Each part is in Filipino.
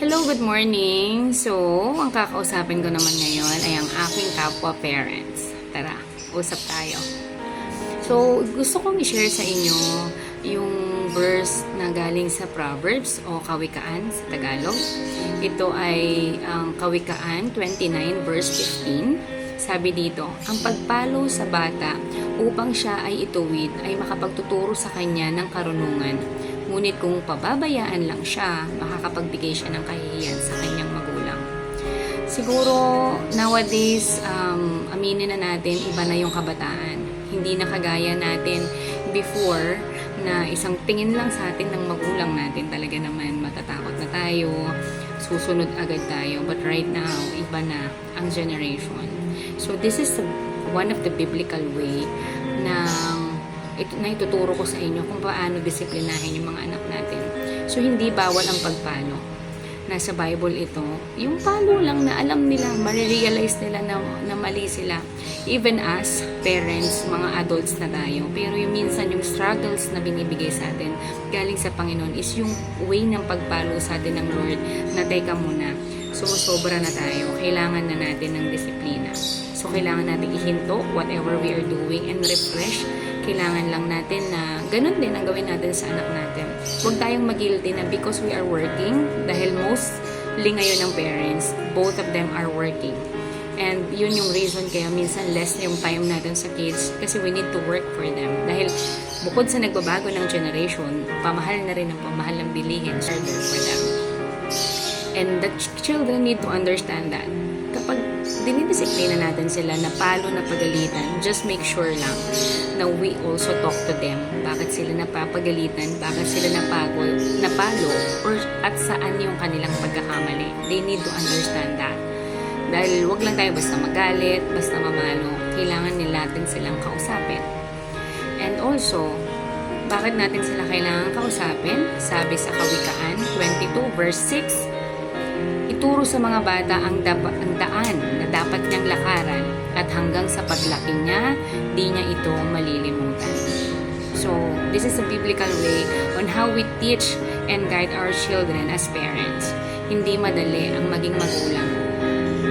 Hello, good morning. So, ang kakausapin ko naman ngayon ay ang aking kapwa parents. Tara, usap tayo. So, gusto kong i-share sa inyo yung verse na galing sa Proverbs o Kawikaan sa Tagalog. Ito ay ang Kawikaan 29 verse 15. Sabi dito, ang pagpalo sa bata upang siya ay ituwid ay makapagtuturo sa kanya ng karunungan. Ngunit kung pababayaan lang siya, makakapagbigay siya ng kahihiyan sa kanyang magulang. Siguro, nowadays, aminin na natin, iba na yung kabataan. Hindi na kagaya natin before na isang tingin lang sa atin ng magulang natin. Talaga naman, matatakot na tayo, susunod agad tayo. But right now, iba na ang generation. So, this is one of the biblical way na ituturo ko sa inyo kung paano disiplinahin yung mga anak natin. So, hindi bawal ang pagpalo. Nasa Bible ito, yung palo lang na alam nila, marirealize nila na mali sila. Even as parents, mga adults na tayo. Pero yung minsan, yung struggles na binibigay sa atin, galing sa Panginoon, is yung way ng pagpalo sa atin ng Lord na teka muna, sumusobra na tayo, kailangan na natin ng disiplina. So, kailangan natin ihinto whatever we are doing and refresh. Kailangan lang natin na ganun din ang gawin natin sa anak natin. Huwag tayong mag-guilty na because we are working, dahil mostly ngayon ng parents, both of them are working. And yun yung reason kaya minsan less yung time natin sa kids kasi we need to work for them. Dahil bukod sa nagbabago ng generation, pamahal na rin ang pamahal ng bilihin harder for them. And the children need to understand that. Kapag dinidisiplina natin sila na palo na pagalitan, just make sure lang na we also talk to them. Bakit sila napapagalitan? Bakit sila napalo? Or at saan yung kanilang pagkakamali? They need to understand that. Dahil wag lang tayo basta magalit, basta mamalo. Kailangan natin silang kausapin. And also, bakit natin sila kailangan kausapin? Sabi sa Kawikaan 22 verse 6, ituro sa mga bata ang daan na dapat niyang lakaran at hanggang sa paglaki niya, di niya ito malilimutan. So, this is a biblical way on how we teach and guide our children as parents. Hindi madali ang maging magulang.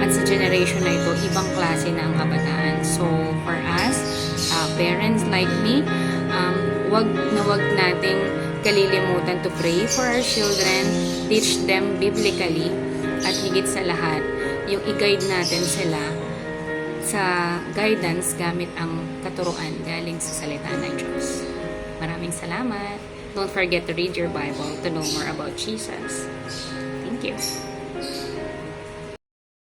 At sa generation na ito, ibang klase na ang kabataan. So, for us, parents like me, wag nating kalilimutan to pray for our children, teach them biblically, at higit sa lahat, yung i-guide natin sila sa guidance gamit ang katuruan galing sa salita ng Diyos. Maraming salamat. Don't forget to read your Bible to know more about Jesus. Thank you.